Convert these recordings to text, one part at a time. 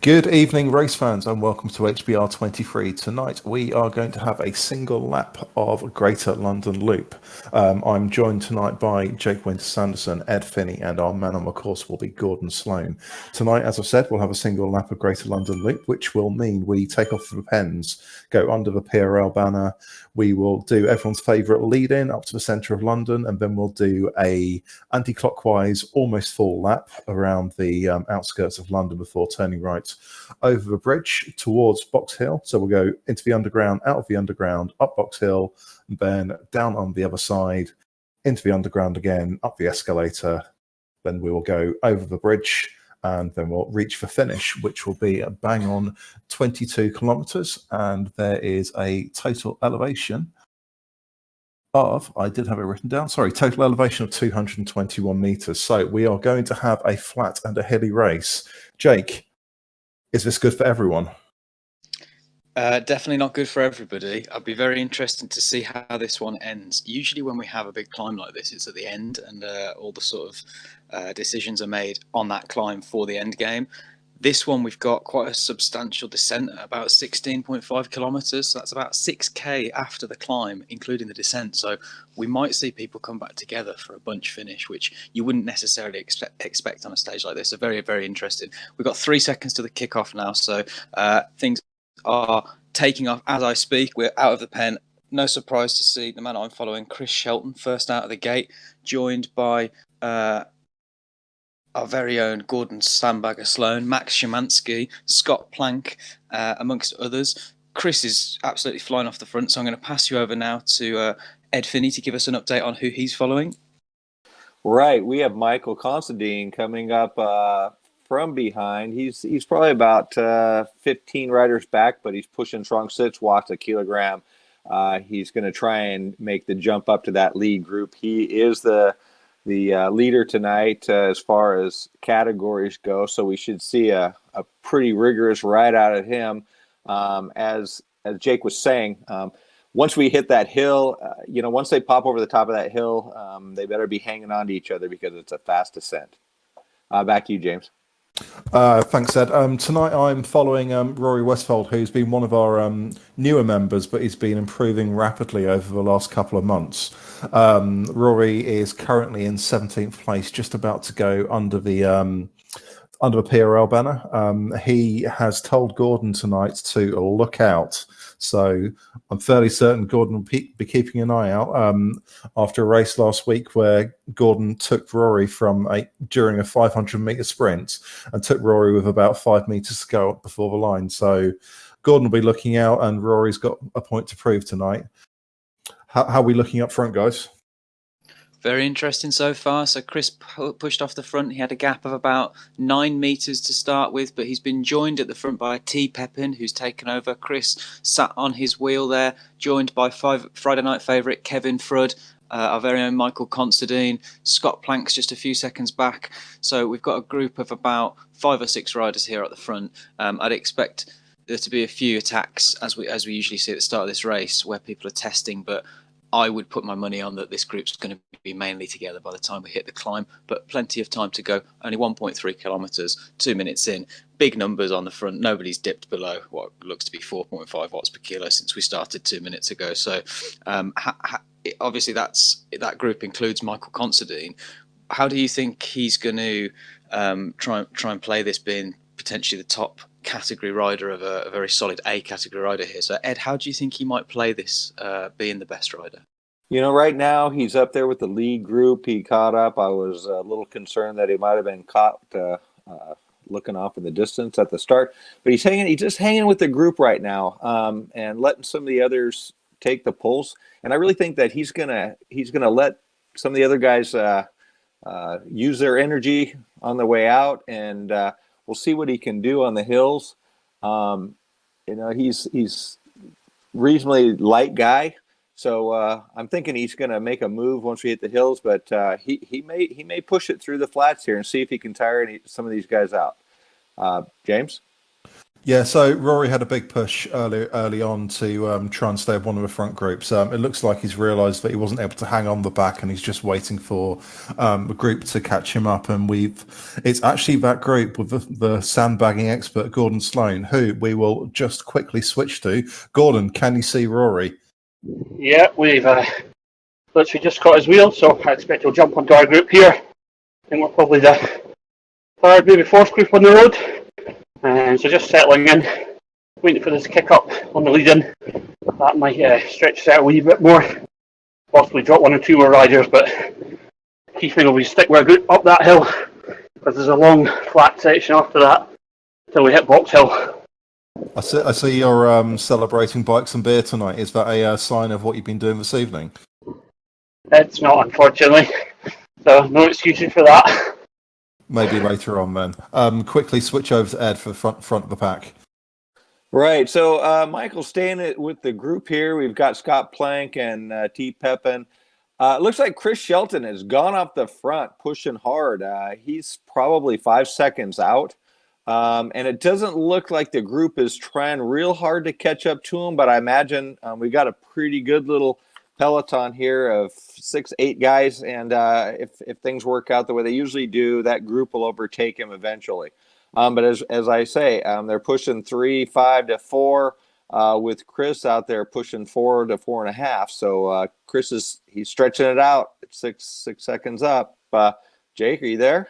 Good evening, race fans, and welcome to HBR23. Tonight, we are going to have a single lap of Greater London Loop. I'm joined tonight by Jake Winter-Sanderson, Ed Finney, and our man on the course will be Gordon Sloan. Tonight, as I said, we'll have a single lap of Greater London Loop, which will mean we take off the pens, go under the PRL banner. We will do everyone's favourite lead-in up to the centre of London, and then we'll do a anti-clockwise, almost full lap around the outskirts of London before turning right over the bridge towards Box Hill. So we'll go into the underground, out of the underground, up Box Hill, and then down on the other side, into the underground again, up the escalator. Then we will go over the bridge, and then we'll reach the finish, which will be a bang on 22 kilometres. And there is a total elevation of, I did have it written down, total elevation of 221 metres. So we are going to have a flat and a hilly race. Jake, is this good for everyone? Definitely not good for everybody. I'd be very interested to see how this one ends. Usually when we have a big climb like this, it's at the end and all the sort of decisions are made on that climb for the end game. This one, we've got quite a substantial descent at about 16.5 kilometres. So that's about 6K after the climb, including the descent. So we might see people come back together for a bunch finish, which you wouldn't necessarily expect on a stage like this. So very, very interesting. We've got 3 seconds to the kickoff now. So things are taking off as I speak. We're out of the pen. No surprise to see the man I'm following, Chris Shelton, first out of the gate, joined by our very own Gordon Sandbagger Sloan, Max Szymanski, Scott Plank, amongst others. Chris is absolutely flying off the front, so I'm going to pass you over now to Ed Finney to give us an update on who he's following. Right, we have Michael Considine coming up from behind. He's probably about 15 riders back, but he's pushing strong 6 watts a kilogram. He's going to try and make the jump up to that lead group. He is the leader tonight as far as categories go, so we should see a pretty rigorous ride out of him. As Jake was saying, once we hit that hill, once they pop over the top of that hill, they better be hanging on to each other because it's a fast descent. Back to you, James. Thanks, Ed. Tonight I'm following Rory Westfold, who's been one of our newer members, but he's been improving rapidly over the last couple of months. Rory is currently in 17th place, just about to go under the PRL banner. He has told Gordon tonight to look out. So I'm fairly certain Gordon will be keeping an eye out after a race last week where Gordon took Rory during a 500-metre sprint and took Rory with about 5 metres to go up before the line. So Gordon will be looking out and Rory's got a point to prove tonight. How are we looking up front, guys? Very interesting so far. So Chris pushed off the front. He had a gap of about 9 metres to start with, but he's been joined at the front by T. Pepin, who's taken over. Chris sat on his wheel there, joined by Friday night favourite Kevin Flood, our very own Michael Considine. Scott Plank's just a few seconds back. So we've got a group of about 5 or 6 riders here at the front. I'd expect there to be a few attacks, as we usually see at the start of this race, where people are testing, but I would put my money on that this group's going to be mainly together by the time we hit the climb, but plenty of time to go. Only 1.3 kilometres, 2 minutes in. Big numbers on the front. Nobody's dipped below what looks to be 4.5 watts per kilo since we started 2 minutes ago. So obviously that group includes Michael Considine. How do you think he's going to try and play this, being potentially the top category rider of a very solid A category rider here? So Ed, how do you think he might play this, being the best rider? Right now he's up there with the lead group. He caught up. I was a little concerned that he might have been caught looking off in the distance at the start, but he's just hanging with the group right now, and letting some of the others take the pulse. And I really think that he's gonna let some of the other guys use their energy on the way out, and we'll see what he can do on the hills. He's reasonably light guy, so I'm thinking he's going to make a move once we hit the hills. But he may push it through the flats here and see if he can tire some of these guys out. James? Yeah, so Rory had a big push early on to try and stay with one of the front groups. It looks like he's realised that he wasn't able to hang on the back, and he's just waiting for the group to catch him up. And it's actually that group with the sandbagging expert Gordon Sloan, who we will just quickly switch to. Gordon, can you see Rory? Yeah, we've literally just got his wheel, so I expect he'll jump onto our group here. I think we're probably the third, maybe fourth group on the road. So just settling in, waiting for this kick up on the lead-in. That might stretch us out a wee bit more, possibly drop one or two more riders, but key thing will be stick with a group up that hill, because there's a long flat section after that till we hit Box Hill. I see you're celebrating bikes and beer tonight. Is that a sign of what you've been doing this evening? It's not, unfortunately, so no excuses for that. Maybe later on then. Quickly switch over to Ed for the front of the pack. Right. So Michael staying with the group here. We've got Scott Plank and T. Pepin. It looks like Chris Shelton has gone up the front, pushing hard. He's probably 5 seconds out. And it doesn't look like the group is trying real hard to catch up to him, but I imagine we got a pretty good little peloton here of 6-8 guys, and if things work out the way they usually do, that group will overtake him eventually. But as I say, they're pushing 3, 5 to 4, with Chris out there pushing 4 to 4.5. So Chris he's stretching it out. It's 6 seconds up. Jake, are you there?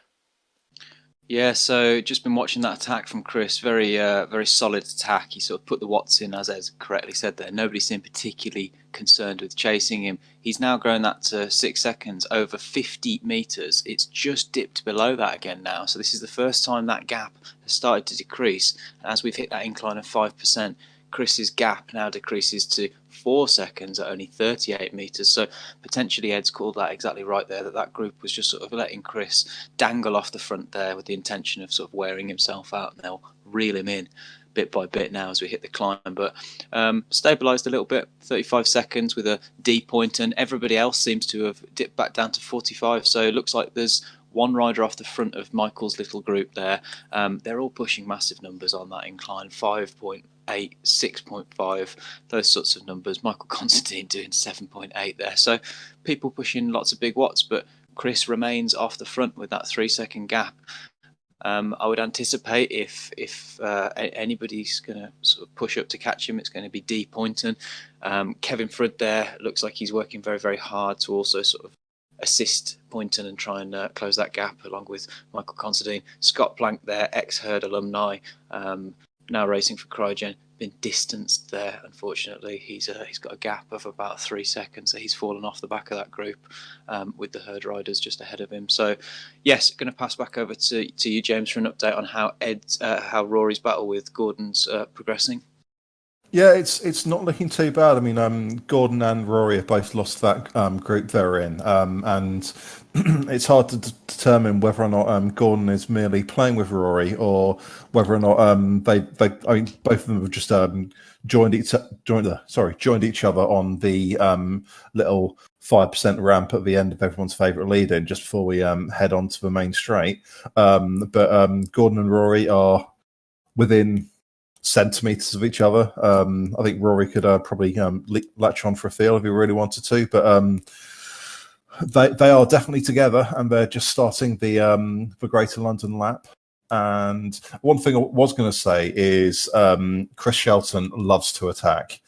Yeah, so just been watching that attack from Chris. Very, very solid attack. He sort of put the watts in, as Ed correctly said there. Nobody seemed particularly concerned with chasing him. He's now grown that to 6 seconds, over 50 meters. It's just dipped below that again now. So this is the first time that gap has started to decrease. And as we've hit that incline of 5%, Chris's gap now decreases to 4 seconds at only 38 meters. So potentially Ed's called that exactly right there, that group was just sort of letting Chris dangle off the front there with the intention of sort of wearing himself out, and they'll reel him in bit by bit now as we hit the climb. But stabilized a little bit, 35 seconds with a D point, and everybody else seems to have dipped back down to 45. So it looks like there's one rider off the front of Michael's little group there. They're all pushing massive numbers on that incline, 5.8, 6.5, those sorts of numbers. Michael Constantine doing 7.8 there. So people pushing lots of big watts, but Chris remains off the front with that 3 second gap. I would anticipate if anybody's going to sort of push up to catch him, it's going to be D Poynton. Kevin Flood there looks like he's working very, very hard to also sort of assist Poynton and try and close that gap along with Michael Considine. Scott Plank there, ex-Herd alumni, now racing for Cryogen, been distanced there, unfortunately. He's got a gap of about 3 seconds, so he's fallen off the back of that group with the Herd riders just ahead of him. So yes, going to pass back over to you, James, for an update on how Rory's battle with Gordon's progressing. Yeah, it's not looking too bad. I mean, Gordon and Rory have both lost that group they're in, and it's hard to determine whether or not Gordon is merely playing with Rory or whether or not they I mean, both of them have just joined each other on the little 5% ramp at the end of everyone's favourite lead-in just before we head on to the main straight. But Gordon and Rory are within centimeters of each other. I think Rory could probably latch on for a feel if he really wanted to, but they are definitely together, and they're just starting the Greater London lap. And one thing I was going to say is Chris Shelton loves to attack.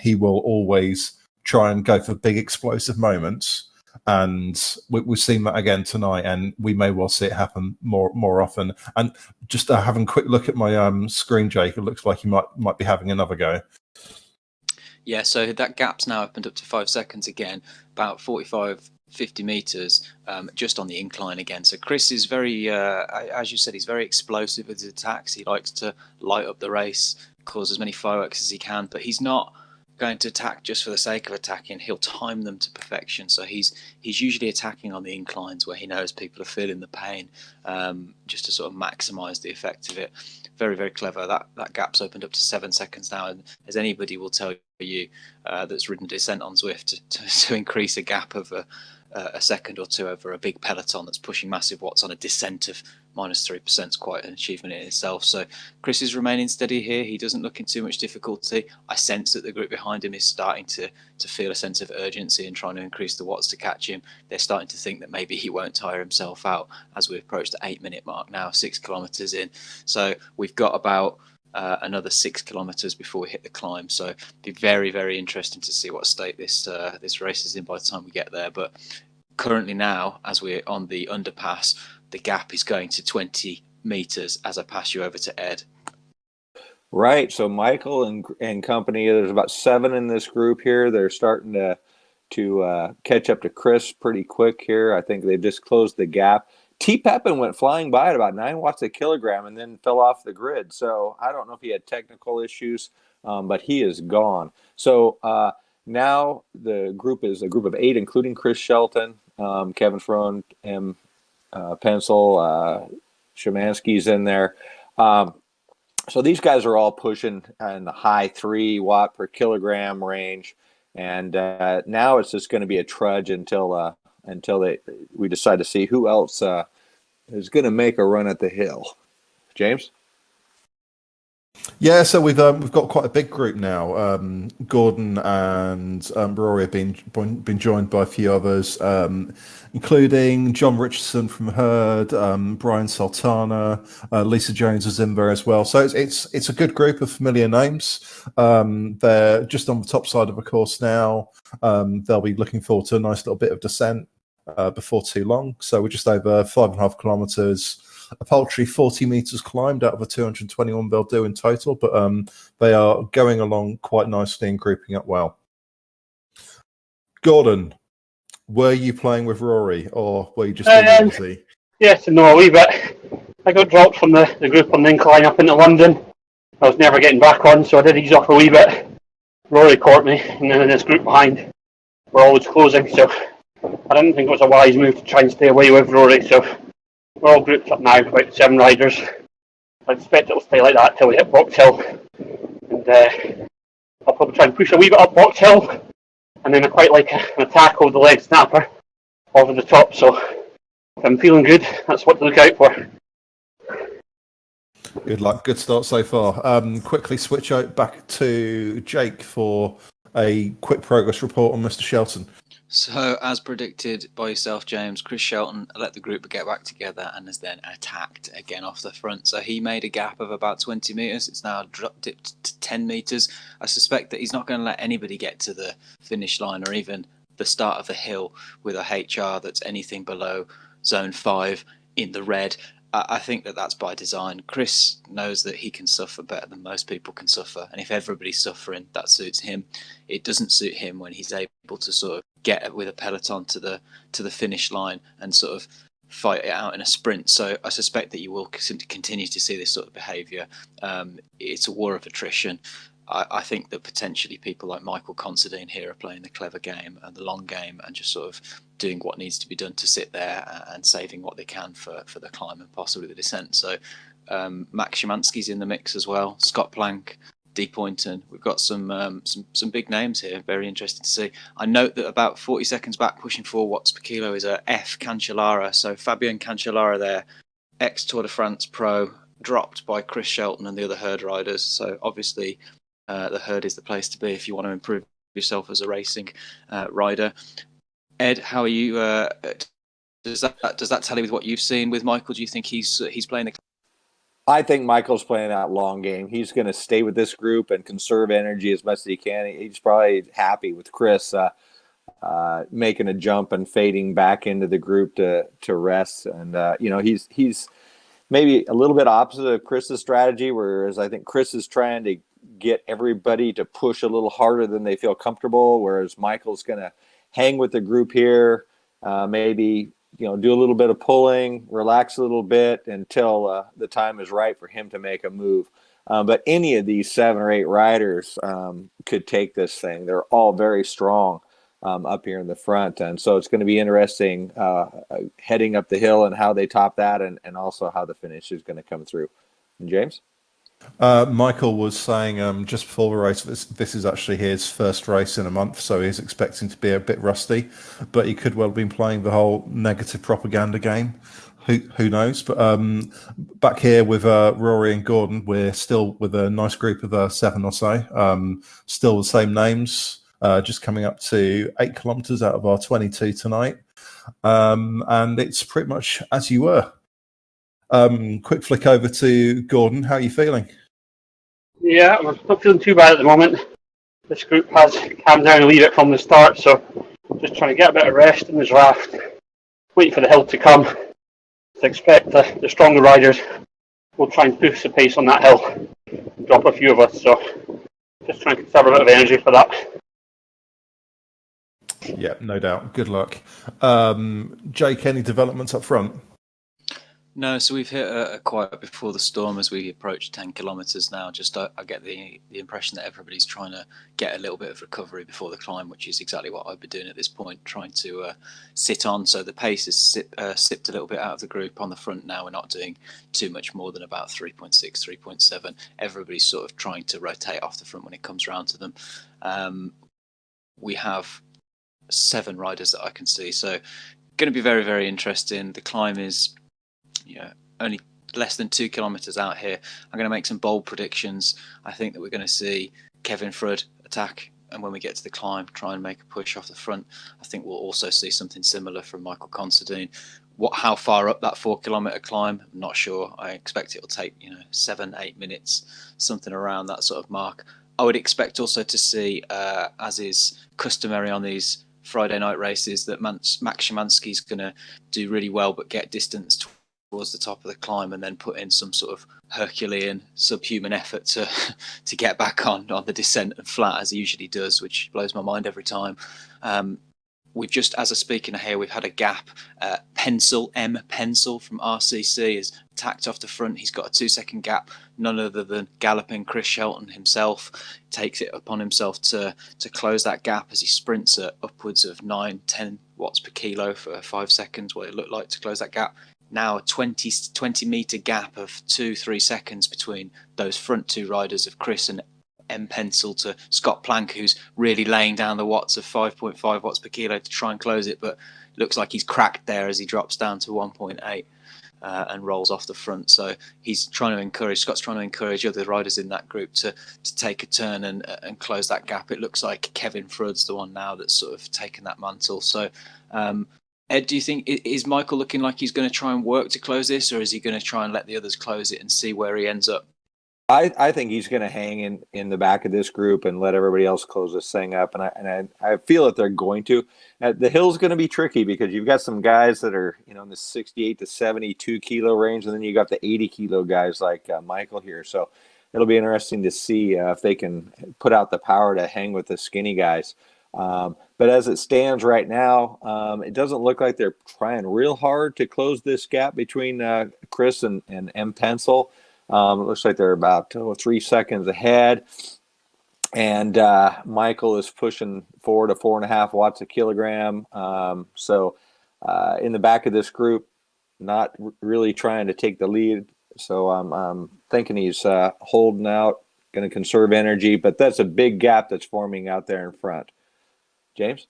He will always try and go for big explosive moments, and we've seen that again tonight, and we may well see it happen more often. And just having a quick look at my screen, Jake, it looks like he might be having another go. Yeah, so that gap's now opened up to 5 seconds again, about 50 meters, just on the incline again. So Chris is very, as you said, he's very explosive with his attacks. He likes to light up the race, cause as many fireworks as he can, but he's not going to attack just for the sake of attacking. He'll time them to perfection. So he's usually attacking on the inclines where he knows people are feeling the pain, just to sort of maximize the effect of it. Very, very clever. That gap's opened up to 7 seconds now, and as anybody will tell you that's ridden Descent on Zwift, to increase a gap of a second or two over a big peloton that's pushing massive watts on a descent of minus 3% is quite an achievement in itself. So Chris is remaining steady here. He doesn't look in too much difficulty. I sense that the group behind him is starting to feel a sense of urgency and trying to increase the watts to catch him. They're starting to think that maybe he won't tire himself out as we approach the 8-minute mark now, 6 kilometers in. So we've got about another 6 kilometers before we hit the climb. So it'd be very, very interesting to see what state this race is in by the time we get there. But currently now, as we're on the underpass, the gap is going to 20 meters as I pass you over to Ed. Right. So Michael and company, there's about 7 in this group here. They're starting to catch up to Chris pretty quick here. I think they've just closed the gap. T. Pepin went flying by at about 9 watts a kilogram and then fell off the grid. So I don't know if he had technical issues, but he is gone. So now the group is a group of 8, including Chris Shelton, Kevin Frone, M. Pencil, Shemansky's in there. So these guys are all pushing in the high 3 watt per kilogram range. And now it's just going to be a trudge until we decide to see who else is going to make a run at the hill. James? Yeah, so we've got quite a big group now. Gordon and Rory have been joined by a few others, including John Richardson from Herd, Brian Sultana, Lisa Jones is in there as well. So it's a good group of familiar names. They're just on the top side of the course now. They'll be looking forward to a nice little bit of descent before too long. So we're just over 5.5 kilometers. A paltry 40 meters climbed out of the 221 they'll do in total, but they are going along quite nicely and grouping up well. Gordon, were you playing with Rory, or were you just being easy? Yes and no, a wee bit. I got dropped from the group on the incline up into London. I was never getting back on, so I did ease off a wee bit. Rory caught me, and then in this group behind, we're always closing, so I didn't think it was a wise move to try and stay away with Rory, so we're all grouped up now, about 7 riders. I expect it'll stay like that till we hit Box Hill. And I'll probably try and push a wee bit up Box Hill, and then I quite like an attack over the leg snapper over the top. So if I'm feeling good, that's what to look out for. Good luck. Good start so far. Quickly switch out back to Jake for a quick progress report on Mr. Shelton. So, as predicted by yourself, James, Chris Shelton let the group get back together and has then attacked again off the front. So he made a gap of about 20 metres. It's now dipped to 10 metres. I suspect that he's not going to let anybody get to the finish line or even the start of the hill with a HR that's anything below zone 5 in the red. I think that that's by design. Chris knows that he can suffer better than most people can suffer, and if everybody's suffering, that suits him. It doesn't suit him when he's able to sort of get with a peloton to the finish line and sort of fight it out in a sprint. So I suspect that you will continue to see this sort of behaviour. It's a war of attrition. I think that potentially people like Michael Considine here are playing the clever game and the long game and just sort of doing what needs to be done to sit there and saving what they can for the climb and possibly the descent. So Max Szymanski's in the mix as well, Scott Plank, Dee Poynton. We've got some big names here. Very interesting to see. I note that about 40 seconds back, pushing 4 watts per kilo is a F Cancellara. So Fabian Cancellara there, ex Tour de France pro, dropped by Chris Shelton and the other Herd riders. So obviously the Herd is the place to be if you want to improve yourself as a racing rider. Ed, how are you? Does that tally with what you've seen with Michael? Do you think he's playing the? I think Michael's playing that long game. He's going to stay with this group and conserve energy as much as he can. He's probably happy with Chris making a jump and fading back into the group to rest. And he's maybe a little bit opposite of Chris's strategy, whereas I think Chris is trying to get everybody to push a little harder than they feel comfortable, whereas Michael's going to hang with the group here, maybe do a little bit of pulling, relax a little bit until the time is right for him to make a move. But any of these 7 or 8 riders could take this thing. They're all very strong up here in the front, and so it's going to be interesting heading up the hill and how they top that, and also how the finish is going to come through. And James? Michael was saying just before the race, this is actually his first race in a month, so he's expecting to be a bit rusty, but he could well have been playing the whole negative propaganda game. who knows? But back here with Rory and Gordon, we're still with a nice group of 7 or so. Still the same names. Just coming up to 8 kilometres out of our 22 tonight. And it's pretty much as you were. Quick flick over to Gordon. How are you feeling? Yeah, I'm not feeling too bad at the moment. This group has calmed down a wee bit from the start, so just trying to get a bit of rest in the draft, waiting for the hill to come. To expect the stronger riders will try and push the pace on that hill, drop a few of us, so just trying to conserve a bit of energy for that. Yeah, no doubt. Good luck. Jake, any developments up front? No, so we've hit a quiet before the storm as we approach 10 kilometres now. Just I get the impression that everybody's trying to get a little bit of recovery before the climb, which is exactly what I've been doing at this point, trying to sit on. So the pace is sipped a little bit out of the group on the front now. We're not doing too much more than about 3.6, 3.7. Everybody's sort of trying to rotate off the front when it comes around to them. We have 7 riders that I can see. So going to be very, very interesting. The climb is only less than 2 kilometres out here. I'm going to make some bold predictions. I think that we're going to see Kevin Flood attack, and when we get to the climb, try and make a push off the front. I think we'll also see something similar from Michael Considine. How far up that 4 kilometre climb, I'm not sure. I expect it'll take 7-8 minutes, something around that sort of mark. I would expect also to see, as is customary on these Friday night races, that Max Szymanski's going to do really well but get distance towards the top of the climb and then put in some sort of Herculean subhuman effort to get back on the descent and flat as he usually does, which blows my mind every time. We've just, as a speaking here, we've had a gap. Pencil from RCC is tacked off the front. He's got a 2-second gap. None other than galloping Chris Shelton himself takes it upon himself to close that gap as he sprints at upwards of 9-10 watts per kilo for 5 seconds, what it looked like to close that gap. Now a 20 metre gap of 2-3 seconds between those front 2 riders of Chris and M Pencil to Scott Plank, who's really laying down the watts of 5.5 watts per kilo to try and close it, but looks like he's cracked there as he drops down to 1.8 and rolls off the front. So Scott's trying to encourage other riders in that group to take a turn and close that gap. It looks like Kevin Flood's the one now that's sort of taken that mantle. So Ed, do you think, is Michael looking like he's going to try and work to close this, or is he going to try and let the others close it and see where he ends up? I think he's going to hang in the back of this group and let everybody else close this thing up. And I feel that they're going to. The hill's going to be tricky because you've got some guys that are in the 68 to 72 kilo range, and then you got the 80 kilo guys like Michael here. So it'll be interesting to see if they can put out the power to hang with the skinny guys. But as it stands right now, it doesn't look like they're trying real hard to close this gap between Chris and M Pencil. It looks like they're about 3 seconds ahead. And Michael is pushing 4 to 4.5 watts a kilogram. So in the back of this group, not really trying to take the lead. So I'm thinking he's holding out, going to conserve energy. But that's a big gap that's forming out there in front. James?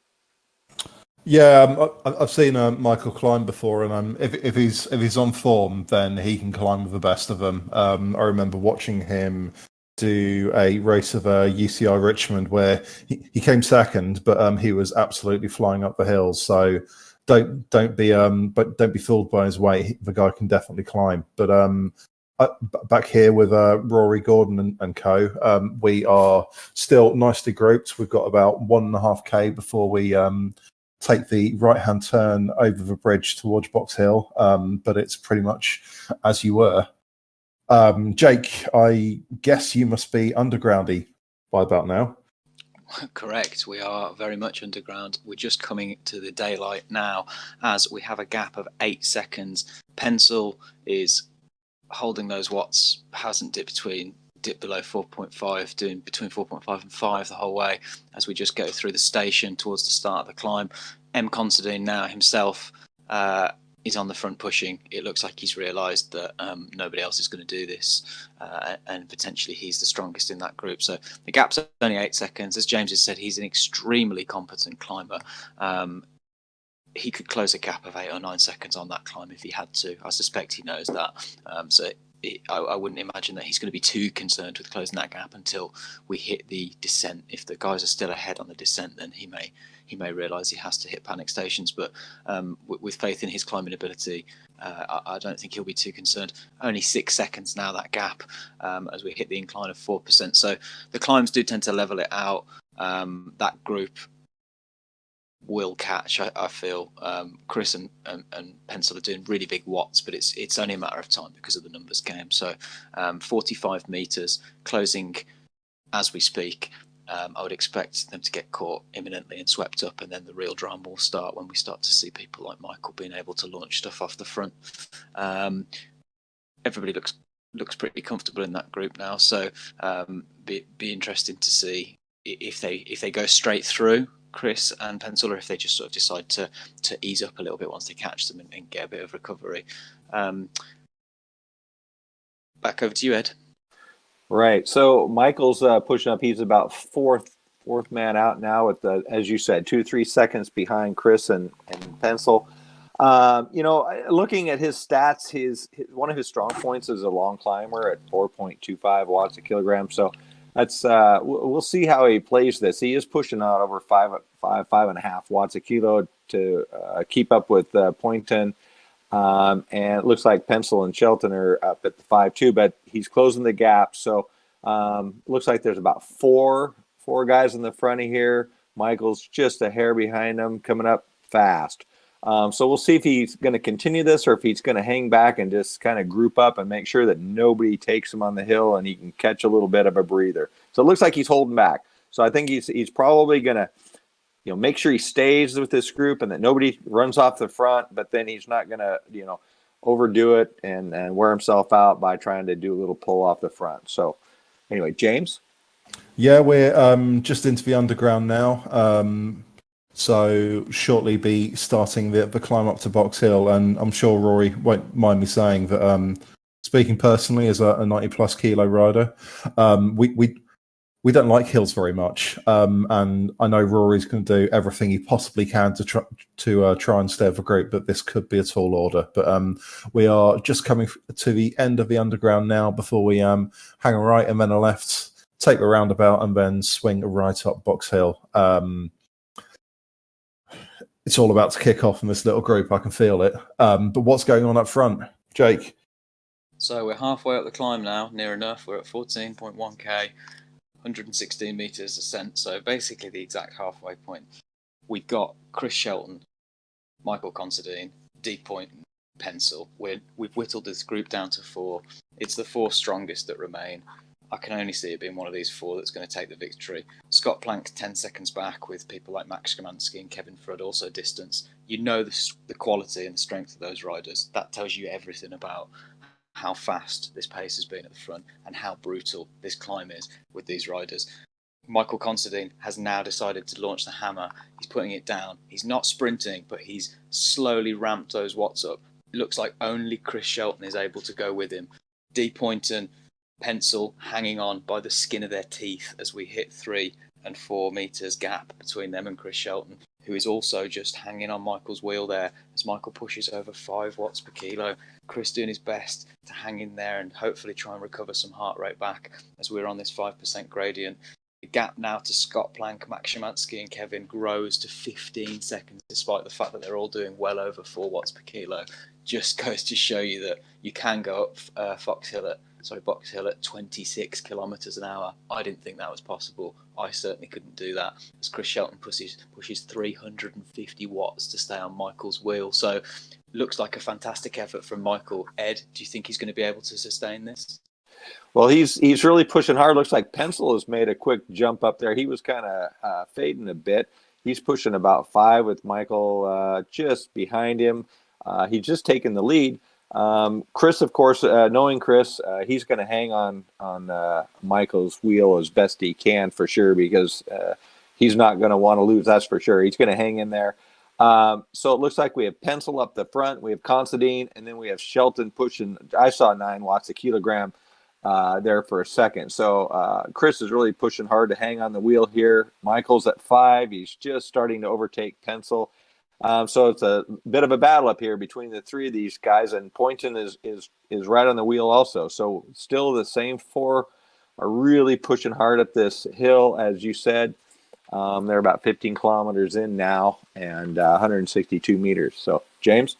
Yeah, I've seen Michael climb before, and if he's on form, then he can climb with the best of them. I remember watching him do a race of UCI Richmond where he came second, but he was absolutely flying up the hills. So don't be fooled by his weight. The guy can definitely climb. But back here with Rory Gordon and co, we are still nicely grouped. We've got about 1.5k before we take the right-hand turn over the bridge towards Box Hill, but it's pretty much as you were. Jake, I guess you must be undergroundy by about now. Correct. We are very much underground. We're just coming to the daylight now as we have a gap of 8 seconds. Pencil is holding those watts, hasn't dipped below 4.5, doing between 4.5 and 5 the whole way as we just go through the station towards the start of the climb. M. Considine now himself is on the front pushing. It looks like he's realised that nobody else is going to do this and potentially he's the strongest in that group. So the gap's only 8 seconds. As James has said, he's an extremely competent climber. he could close a gap of 8 or 9 seconds on that climb if he had to. I suspect he knows that. I wouldn't imagine that he's going to be too concerned with closing that gap until we hit the descent. If the guys are still ahead on the descent, then he may realise he has to hit panic stations. But with faith in his climbing ability, I don't think he'll be too concerned. Only 6 seconds now, that gap, as we hit the incline of 4%. So the climbs do tend to level it out. That group will catch. I feel Chris and Pencil are doing really big watts, but it's only a matter of time because of the numbers game. So 45 meters closing as we speak. I would expect them to get caught imminently and swept up, and then the real drama will start when we start to see people like Michael being able to launch stuff off the front. Everybody looks pretty comfortable in that group now, so be interesting to see if they go straight through Chris and Pencil, or if they just sort of decide to ease up a little bit once they catch them and get a bit of recovery. Back over to you, Ed. Right. So Michael's pushing up. He's about fourth man out now with as you said, 2-3 seconds behind Chris and Pencil. Looking at his stats, his one of his strong points is a long climber at 4.25 watts a kilogram. So that's we'll see how he plays this. He is pushing out over 5.5 watts a kilo to keep up with Poynton. And it looks like Pencil and Shelton are up at the 5.2, but he's closing the gap. So looks like there's about four guys in the front of here. Michael's just a hair behind him, coming up fast. So we'll see if he's going to continue this or if he's going to hang back and just kind of group up and make sure that nobody takes him on the hill and he can catch a little bit of a breather. So it looks like he's holding back. So I think he's probably going to make sure he stays with this group and that nobody runs off the front, but then he's not going to, overdo it and wear himself out by trying to do a little pull off the front. So anyway, James? Yeah, we're just into the underground now. So shortly be starting the climb up to Box Hill. And I'm sure Rory won't mind me saying that, speaking personally as a 90 plus kilo rider, we don't like hills very much, and I know Rory's going to do everything he possibly can to try and stay with the group, but this could be a tall order. But we are just coming to the end of the underground now before we hang a right and then a left, take the roundabout, and then swing right up Box Hill. It's all about to kick off in this little group. I can feel it. But what's going on up front, Jake? So we're halfway up the climb now, near enough. We're at 14.1k. 116 meters ascent, so basically the exact halfway point. We've got Chris Shelton, Michael Considine, D Point, Pencil. We've whittled this group down to 4. It's the 4 strongest that remain. I can only see it being one of these 4 that's going to take the victory. Scott Plank 10 seconds back, with people like Max Szymanski and Kevin Flood also distance. You know the quality and the strength of those riders. That tells you everything about how fast this pace has been at the front and how brutal this climb is with these riders. Michael Considine has now decided to launch the hammer. He's putting it down. He's not sprinting, but he's slowly ramped those watts up. It looks like only Chris Shelton is able to go with him. D Point and Pencil hanging on by the skin of their teeth as we hit 3 and 4 meters gap between them and Chris Shelton, who is also just hanging on Michael's wheel there as Michael pushes over 5 watts per kilo. Chris doing his best to hang in there and hopefully try and recover some heart rate back as we're on this 5% gradient. The gap now to Scott Plank, Max Szymanski and Kevin grows to 15 seconds, despite the fact that they're all doing well over 4 watts per kilo. Just goes to show you that you can go up Box Hill at 26 kilometers an hour. I didn't think that was possible. I certainly couldn't do that, as Chris Shelton pushes 350 watts to stay on Michael's wheel. So looks like a fantastic effort from Michael. Ed, do you think he's going to be able to sustain this? Well, he's really pushing hard. Looks like Pencil has made a quick jump up there. He was kind of fading a bit. He's pushing about 5 with Michael just behind him. He's just taken the lead. Chris, of course, knowing Chris, he's going to hang on Michael's wheel as best he can for sure, because he's not going to want to lose. That's for sure. He's going to hang in there. So it looks like we have Pencil up the front, we have Considine, and then we have Shelton pushing. I saw 9 watts a kilogram there for a second. So Chris is really pushing hard to hang on the wheel here. Michael's at 5. He's just starting to overtake Pencil. So it's a bit of a battle up here between the three of these guys, and Poynton is right on the wheel also. So still the same four are really pushing hard up this hill, as you said. They're about 15 kilometers in now and 162 meters. So, James?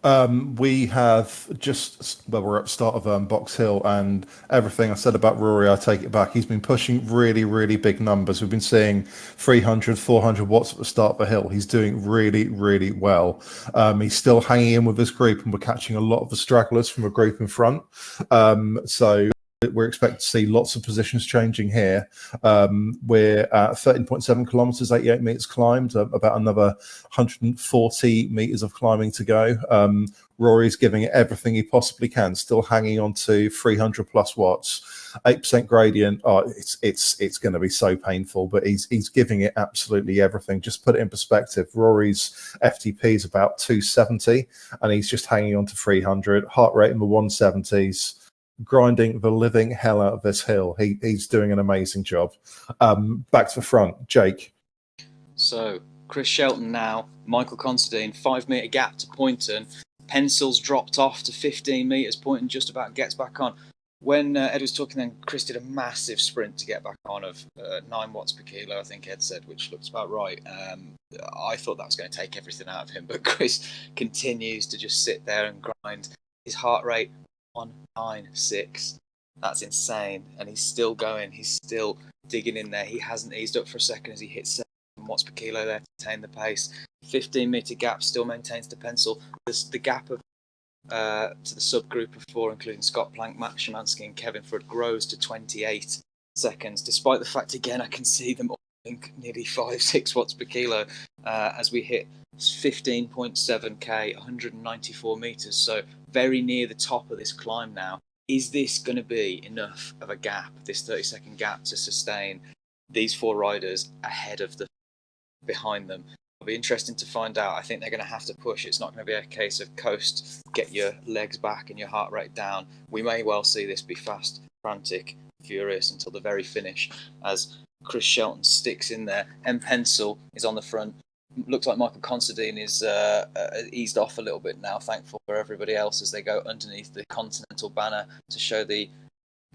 We have we're at the start of Box Hill, and everything I said about Rory, I take it back. He's been pushing really, really big numbers. We've been seeing 300, 400 watts at the start of the hill. He's doing really, really well. He's still hanging in with his group, and we're catching a lot of the stragglers from a group in front. So we're expecting to see lots of positions changing here. We're at 13.7 kilometers, 88 meters climbed, about another 140 meters of climbing to go. Rory's giving it everything he possibly can, still hanging on to 300 plus watts, 8% gradient. Oh, it's going to be so painful, but he's giving it absolutely everything. Just put it in perspective. Rory's FTP is about 270, and he's just hanging on to 300. Heart rate in the 170s. Grinding the living hell out of this hill. He's doing an amazing job. Back to the front, Jake. So Chris Shelton now, Michael Considine, 5 metre gap to Poynton. Pencil's dropped off to 15 metres. Poynton just about gets back on. When Ed was talking then, Chris did a massive sprint to get back on of 9 watts per kilo, I think Ed said, which looks about right. I thought that was going to take everything out of him, but Chris continues to just sit there and grind. His heart rate 196. That's insane, and he's still going. He's still digging in there. He hasn't eased up for a second as he hits 7 watts per kilo there to maintain the pace. 15 metre gap still maintains the pencil. The gap of to the subgroup of 4, including Scott Plank, Matt Szymanski, and Kevin Flood, grows to 28 seconds. Despite the fact, again, I can see them all nearly 5-6 watts per kilo as we hit 15.7k, 194 meters. So very near the top of this climb now. Is this going to be enough of a gap, this 30-second gap, to sustain these 4 riders ahead of behind them? It'll be interesting to find out. I think they're going to have to push. It's not going to be a case of coast, get your legs back and your heart rate down. We may well see this be fast, frantic, furious until the very finish as Chris Shelton sticks in there. M. Pencil is on the front. Looks like Michael Considine is eased off a little bit now, thankful for everybody else as they go underneath the Continental banner to show the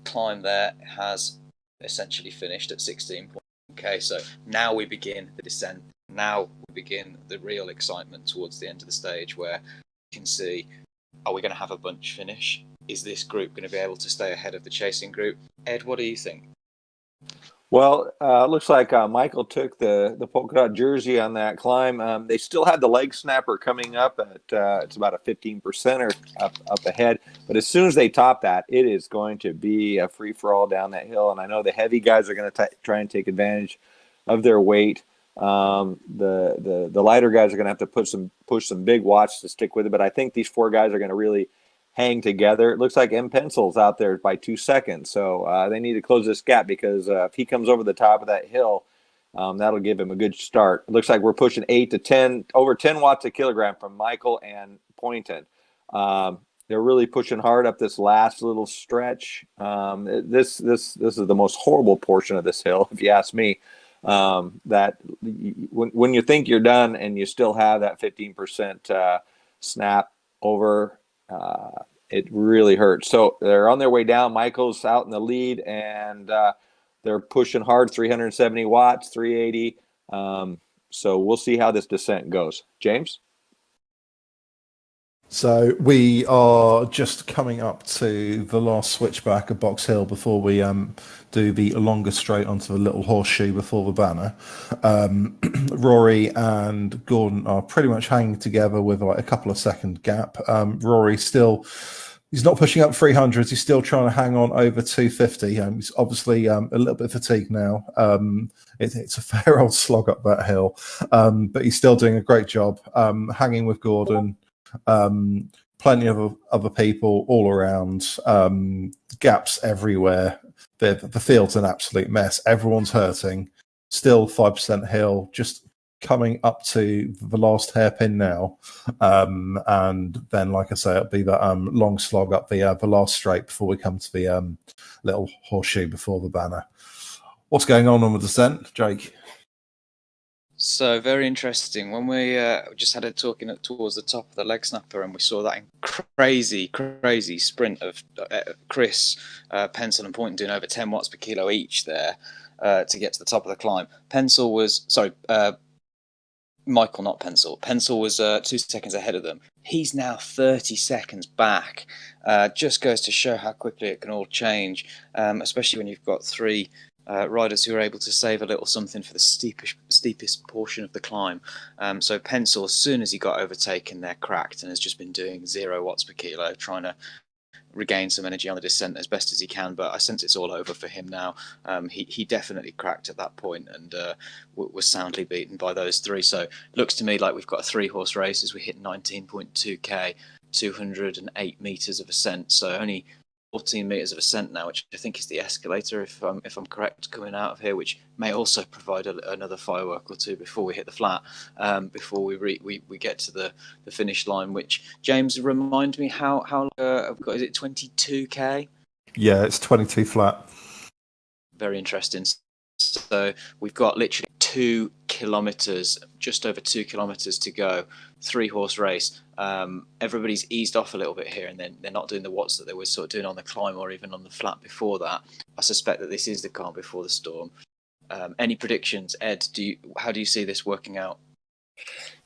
climb there has essentially finished at 16.k. So now we begin the descent. Now we begin the real excitement towards the end of the stage where you can see, are we going to have a bunch finish? Is this group going to be able to stay ahead of the chasing group? Ed, what do you think? Well, looks like Michael took the polka dot jersey on that climb. They still had the leg snapper coming up at it's about a 15% or up ahead. But as soon as they top that, it is going to be a free for all down that hill. And I know the heavy guys are going to try and take advantage of their weight. The lighter guys are going to have to push some big watts to stick with it. But I think these 4 guys are going to really hang together. It looks like M. Pencil's out there by 2 seconds. So they need to close this gap because if he comes over the top of that hill, that'll give him a good start. It looks like we're pushing 8 to 10, over 10 watts a kilogram from Michael and Poynton. They're really pushing hard up this last little stretch. This is the most horrible portion of this hill, if you ask me. That when you think you're done and you still have that 15% snap over, it really hurts. So they're on their way down. Michael's out in the lead, and they're pushing hard, 370 watts, 380. So we'll see how this descent goes. James? So we are just coming up to the last switchback of Box Hill before we do the longer straight onto the little horseshoe before the banner. Rory and Gordon are pretty much hanging together with like a couple of second gap. Rory he's not pushing up 300s. He's still trying to hang on over 250. He's obviously a little bit fatigued now. It's a fair old slog up that hill, but he's still doing a great job hanging with Gordon. Plenty of other people all around, gaps everywhere. The field's an absolute mess. Everyone's hurting. Still 5% hill, just coming up to the last hairpin now. And then, like I say, it'll be that long slog up the last straight before we come to the little horseshoe before the banner. What's going on the descent, Jake? So very interesting. When we just had it talking towards the top of the leg snapper, and we saw that crazy sprint of Chris, Pencil, and Poynton doing over 10 watts per kilo each there to get to the top of the climb. Michael, not Pencil. Pencil was 2 seconds ahead of them. He's now 30 seconds back. Just goes to show how quickly it can all change, especially when you've got three riders who are able to save a little something for the steepest portion of the climb. So Pencil, as soon as he got overtaken, they're cracked and has just been doing 0 watts per kilo, trying to regain some energy on the descent as best as he can. But I sense it's all over for him now. He definitely cracked at that point and was soundly beaten by those three. So it looks to me like we've got a 3-horse race as we hit 19.2k, 208 meters of ascent. So only 14 meters of ascent now, which I think is the escalator, if I'm correct, coming out of here, which may also provide another firework or two before we hit the flat, before we get to the finish line. Which, James, remind me how I've got. Is it 22k? Yeah, it's 22 flat. Very interesting. So we've got literally 2 kilometers, just over 2 kilometers to go. 3-horse race. Everybody's eased off a little bit here, and then they're not doing the watts that they were sort of doing on the climb or even on the flat before that. I suspect that this is the calm before the storm. Any predictions, Ed? How do you see this working out?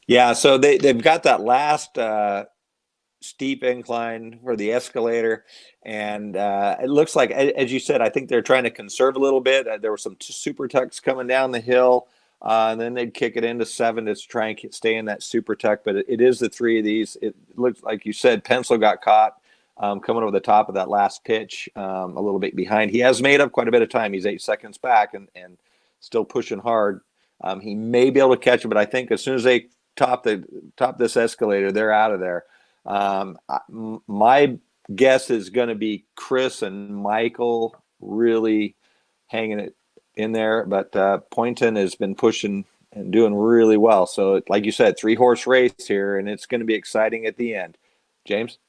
Yeah, so they've got that last steep incline for the escalator, and it looks like, as you said, I think they're trying to conserve a little bit. There were some super tucks coming down the hill, and then they'd kick it into 7 to try and stay in that super tuck. But it is the 3 of these. It looks like you said Pencil got caught coming over the top of that last pitch, a little bit behind. He has made up quite a bit of time. He's 8 seconds back and still pushing hard. He may be able to catch it, but I think as soon as they top this escalator, they're out of there. My guess is going to be Chris and Michael really hanging it in there, but Poynton has been pushing and doing really well. So, like you said, 3-horse race here, and it's going to be exciting at the end. James?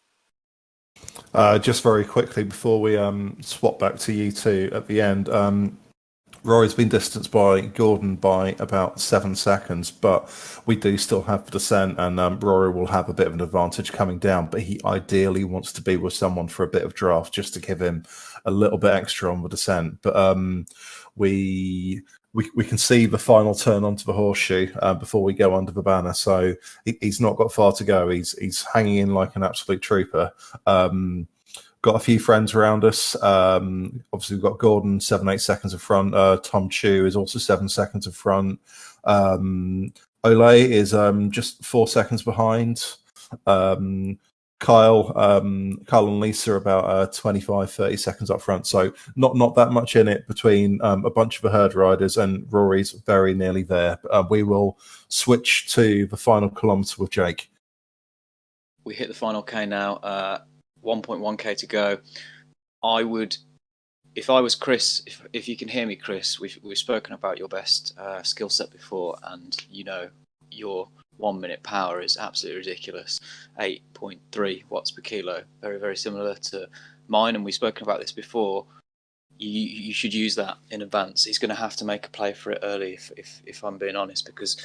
Just very quickly before we swap back to you two at the end, Rory's been distanced by Gordon by about 7 seconds, but we do still have the descent, and Rory will have a bit of an advantage coming down, but he ideally wants to be with someone for a bit of draft just to give him a little bit extra on the descent. But we can see the final turn onto the horseshoe before we go under the banner, so he's not got far to go. He's hanging in like an absolute trooper. Got a few friends around us. Obviously, we've got Gordon 7-8 seconds in front. Tom Chu is also 7 seconds in front. Ole is just 4 seconds behind. Kyle and Lisa are about 25-30 seconds up front. So not that much in it between a bunch of the herd riders, and Rory's very nearly there. We will switch to the final kilometre with Jake. We hit the final K now. 1.1k to go. I would, if I was Chris, if you can hear me, Chris, we've spoken about your best skill set before, and your 1 minute power is absolutely ridiculous. 8.3 watts per kilo, very, very similar to mine, and we've spoken about this before. You should use that in advance. He's going to have to make a play for it early, if I'm being honest, because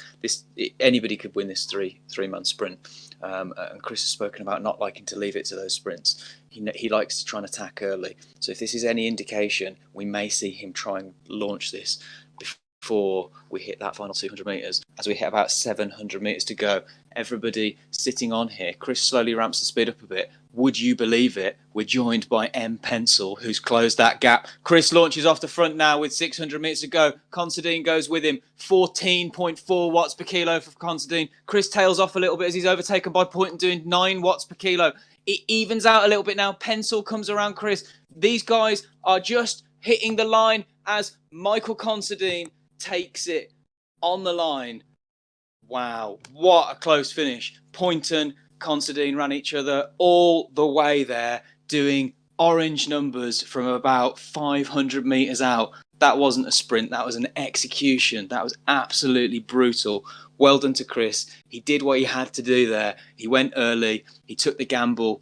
anybody could win this three-man sprint. And Chris has spoken about not liking to leave it to those sprints. He likes to try and attack early. So if this is any indication, we may see him try and launch this before we hit that final 200 meters. As we hit about 700 meters to go, everybody sitting on here, Chris slowly ramps the speed up a bit. Would you believe it? We're joined by M. Pencil, who's closed that gap. Chris launches off the front now with 600 meters to go. Considine goes with him. 14.4 watts per kilo for Considine. Chris tails off a little bit as he's overtaken by Poynton, doing 9 watts per kilo. It evens out a little bit now. Pencil comes around Chris. These guys are just hitting the line as Michael Considine takes it on the line. Wow, what a close finish. Poynton, Considine ran each other all the way there, doing orange numbers from about 500 meters out. that wasn't a sprint. That was an execution. That was absolutely brutal. Well done to Chris. He did what he had to do there. He went early. He took the gamble.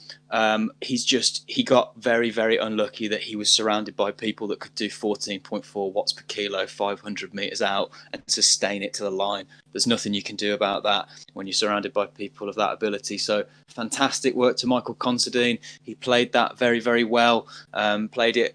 He got very, very unlucky that he was surrounded by people that could do 14.4 watts per kilo, 500 meters out and sustain it to the line. There's nothing you can do about that when you're surrounded by people of that ability. So fantastic work to Michael Considine. He played that very, very well. Played it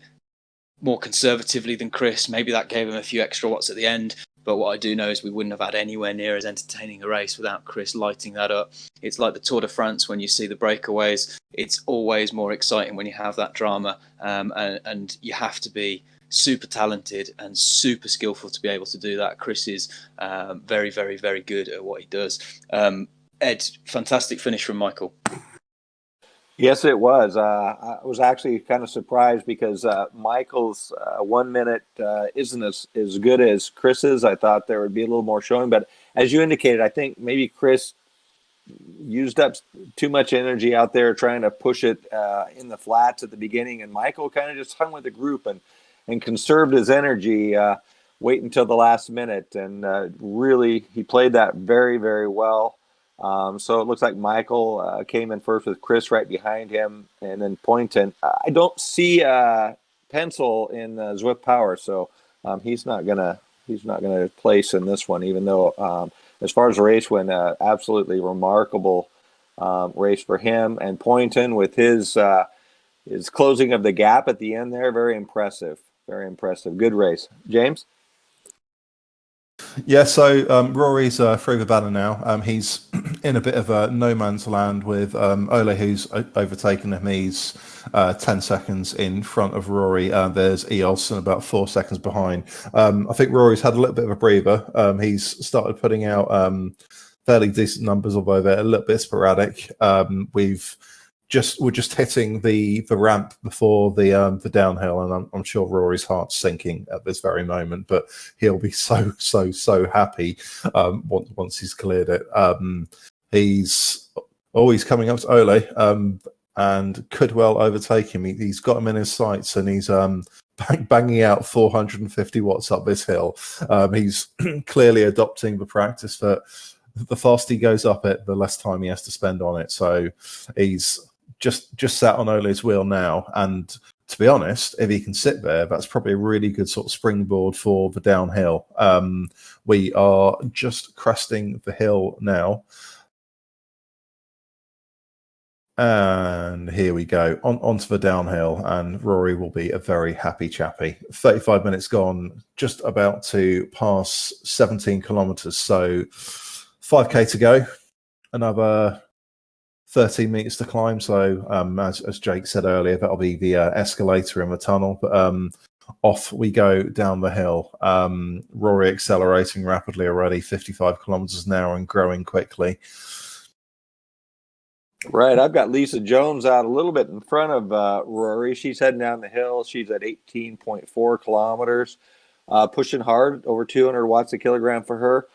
more conservatively than Chris. Maybe that gave him a few extra watts at the end. But what I do know is we wouldn't have had anywhere near as entertaining a race without Chris lighting that up. It's like the Tour de France when you see the breakaways. It's always more exciting when you have that drama. And you have to be super talented and super skillful to be able to do that. Chris is very, very, very good at what he does. Ed, fantastic finish from Michael. Yes, it was. I was actually kind of surprised because Michael's 1 minute isn't as good as Chris's. I thought there would be a little more showing, but as you indicated, I think maybe Chris used up too much energy out there trying to push it in the flats at the beginning, and Michael kind of just hung with the group and conserved his energy, wait until the last minute, and really he played that very, very well. So it looks like Michael came in first with Chris right behind him, and then Poynton. I don't see Pencil in Zwift Power, so he's not gonna place in this one. Even though, as far as the race went, absolutely remarkable race for him and Poynton with his closing of the gap at the end there. Very impressive, very impressive. Good race, James. Yeah, so Rory's through the banner now. He's in a bit of a no man's land with Ole, who's overtaken him. He's 10 seconds in front of Rory. There's Eolson about 4 seconds behind. I think Rory's had a little bit of a breather. He's started putting out fairly decent numbers, although they're a little bit sporadic. We're just hitting the ramp before the downhill, and I'm sure Rory's heart's sinking at this very moment, but he'll be so happy once he's cleared it. He's always coming up to Ole and could well overtake him. He's got him in his sights, and he's banging out 450 watts up this hill. He's clearly adopting the practice that the faster he goes up it, the less time he has to spend on it. So he's just sat on Ole's wheel now, and to be honest, if he can sit there, that's probably a really good sort of springboard for the downhill. We are just cresting the hill now, and here we go onto the downhill, and Rory will be a very happy chappy. 35 minutes gone, just about to pass 17 kilometers, so 5k to go, another 13 meters to climb. So as Jake said earlier, that'll be the escalator in the tunnel. But off we go down the hill. Rory accelerating rapidly already, 55 kilometers an hour and growing quickly. Right. I've got Lisa Jones out a little bit in front of Rory. She's heading down the hill. She's at 18.4 kilometers, pushing hard, over 200 watts a kilogram for her.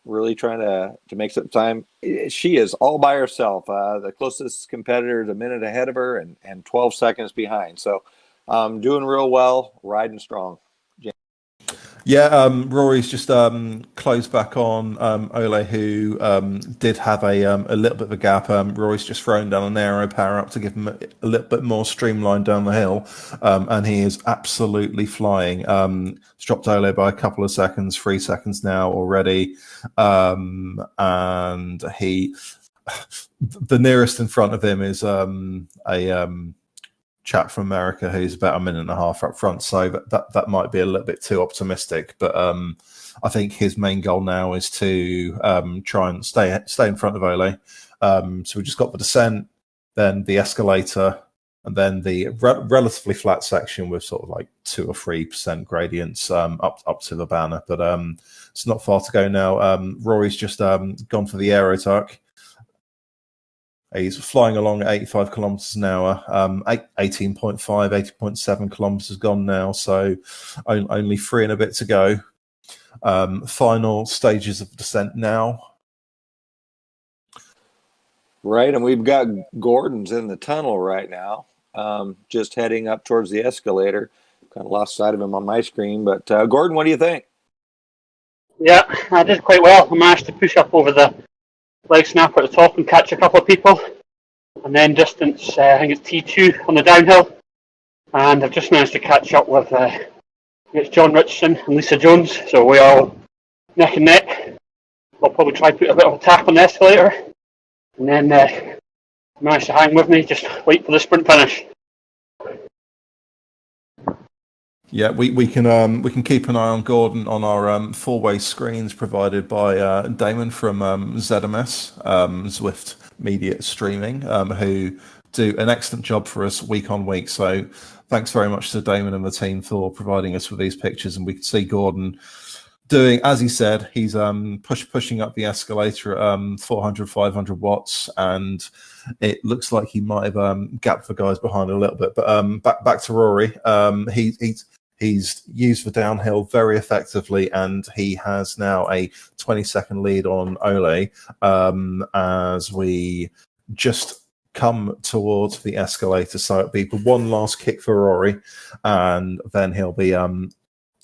Really trying to make some time. She is all by herself. The closest competitor is a minute ahead of her and 12 seconds behind. So doing real well, riding strong. Yeah, Rory's just closed back on Ole, who did have a little bit of a gap. Rory's just thrown down an aero power up to give him a little bit more streamlined down the hill, and he is absolutely flying. It's dropped Ole by a couple of seconds, 3 seconds now already, and the nearest in front of him is a chap from America who's about a minute and a half up front, so that might be a little bit too optimistic, but I think his main goal now is to try and stay in front of Ole. So we just got the descent, then the escalator, and then the relatively flat section with sort of like 2 or 3% gradients up to the banner, but it's not far to go now. Rory's just gone for the aero tuck. He's flying along at 85 kilometers an hour, 18.5, 18.7 kilometers gone now, so only 3 and a bit to go. Final stages of descent now. Right, and we've got Gordon's in the tunnel right now, just heading up towards the escalator. Kind of lost sight of him on my screen. But Gordon, what do you think? Yeah, I did quite well. I managed to push up over the leg snap at the top and catch a couple of people. And then distance, I think it's T2 on the downhill. And I've just managed to catch up with it's John Richardson and Lisa Jones. So we are all neck and neck. I'll probably try to put a bit of a tap on the escalator. And then manage to hang with me, just wait for the sprint finish. Yeah, we can keep an eye on Gordon on our four-way screens provided by Damon from ZMS, Zwift Media Streaming, who do an excellent job for us week on week. So thanks very much to Damon and the team for providing us with these pictures, and we can see Gordon doing, as he said, he's pushing up the escalator at 400, 500 watts, and it looks like he might have gapped the guys behind a little bit. But back to Rory. He's used the downhill very effectively, and he has now a 20-second lead on Ole as we just come towards the escalator. So it'll be one last kick for Rory, and then he'll be onto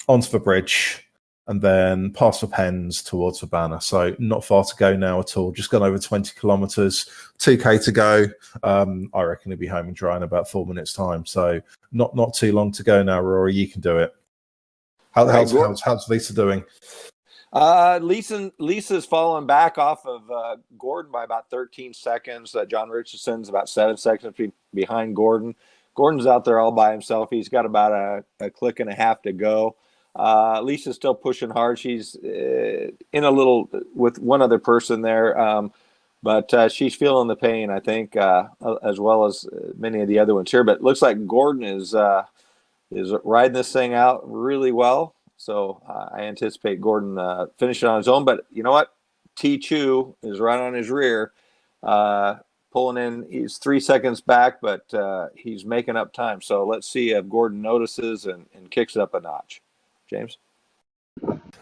the bridge and then past the pens towards the banner. So not far to go now at all. Just gone over 20 kilometers, 2K to go. I reckon he'll be home and dry in about 4 minutes time. So not too long to go now, Rory. You can do it. How's Lisa doing? Lisa's fallen back off of Gordon by about 13 seconds. John Richardson's about 7 seconds behind Gordon. Gordon's out there all by himself. He's got about a click and a half to go. Lisa's still pushing hard. She's in a little with one other person there, but she's feeling the pain, I think, as well as many of the other ones here. But it looks like Gordon is riding this thing out really well. So I anticipate Gordon finishing on his own. But you know what? T2 is right on his rear, pulling in. He's 3 seconds back, but he's making up time. So let's see if Gordon notices and kicks it up a notch. James?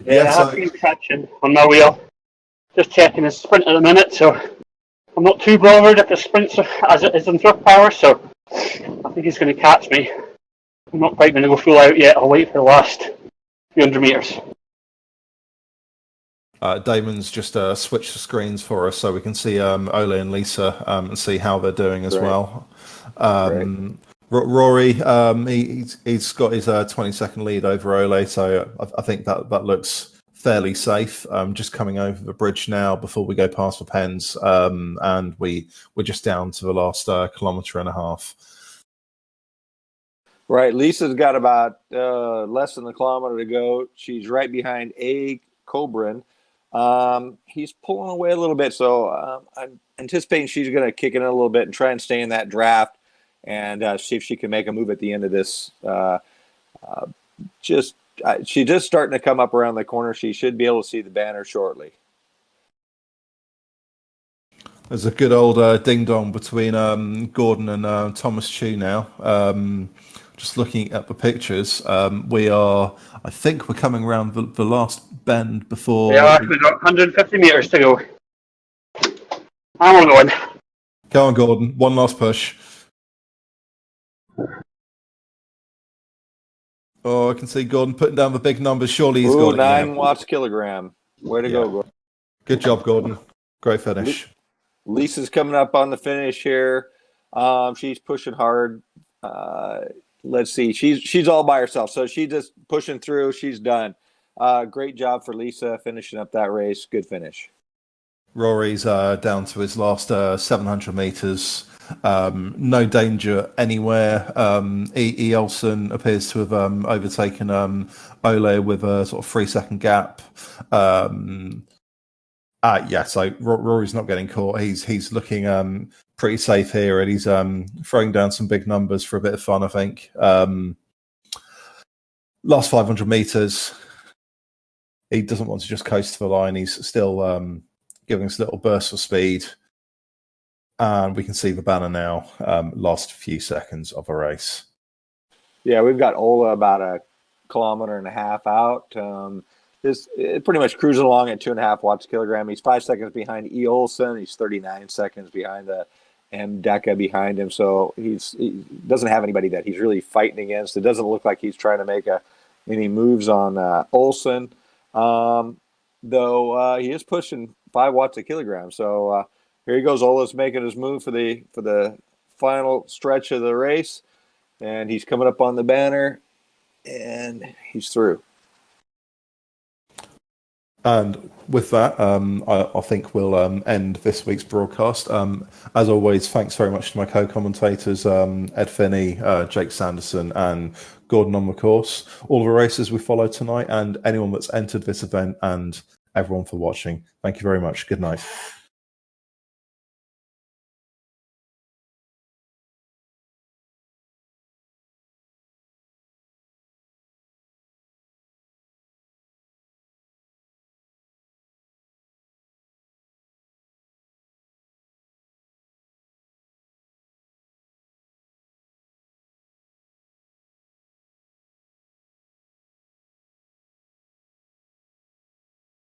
Yeah, I've been catching on my wheel. Just checking his sprint at the minute, so I'm not too bothered if the sprint's as it is in thrift power, so I think he's going to catch me. I'm not quite going to go full out yet. I'll wait for the last few hundred meters. Damon's just switched the screens for us so we can see Ole and Lisa and see how they're doing as well. Rory, he's got his 20-second lead over Ole, so I think that looks fairly safe. Just coming over the bridge now before we go past the pens, and we're just down to the last kilometre and a half. Right, Lisa's got about less than a kilometre to go. She's right behind A. Cobran. He's pulling away a little bit, so I'm anticipating she's going to kick it in a little bit and try and stay in that draft and see if she can make a move at the end of this. She's just starting to come up around the corner. She should be able to see the banner shortly. There's a good old ding-dong between Gordon and Thomas Chu now. Just looking at the pictures, I think we're coming around the last bend before... Yeah, we've got 150 metres to go. I'm on going. Go on, Gordon. One last push. Oh, I can see Gordon putting down the big numbers. Surely he's got it 9 watts kilogram. Way to go, Gordon. Good job, Gordon. Great finish. Lisa's coming up on the finish here. She's pushing hard. Let's see. She's all by herself, so she's just pushing through. She's done. Great job for Lisa finishing up that race. Good finish. Rory's down to his last 700 meters. No danger anywhere. E. Olsen appears to have overtaken Ole with a sort of 3-second gap. So Rory's not getting caught. He's looking pretty safe here, and he's throwing down some big numbers for a bit of fun, I think. Last 500 meters, he doesn't want to just coast to the line. He's still giving us a little burst of speed. And we can see the banner now, last few seconds of a race. Yeah, we've got Ola about 1.5 kilometers out. This pretty much cruising along at 2.5 watts kilogram. He's 5 seconds behind E. Olsen. He's 39 seconds behind Deca behind him, so he doesn't have anybody that he's really fighting against. It doesn't look like he's trying to make any moves on Olson, though he is pushing 5 watts a kilogram. So here he goes. Ola's making his move for the final stretch of the race, and he's coming up on the banner, and he's through. And with that, I think we'll end this week's broadcast. As always, thanks very much to my co-commentators, Ed Finney, Jake Sanderson, and Gordon on the course. All the races we followed tonight, and anyone that's entered this event, and everyone for watching. Thank you very much. Good night.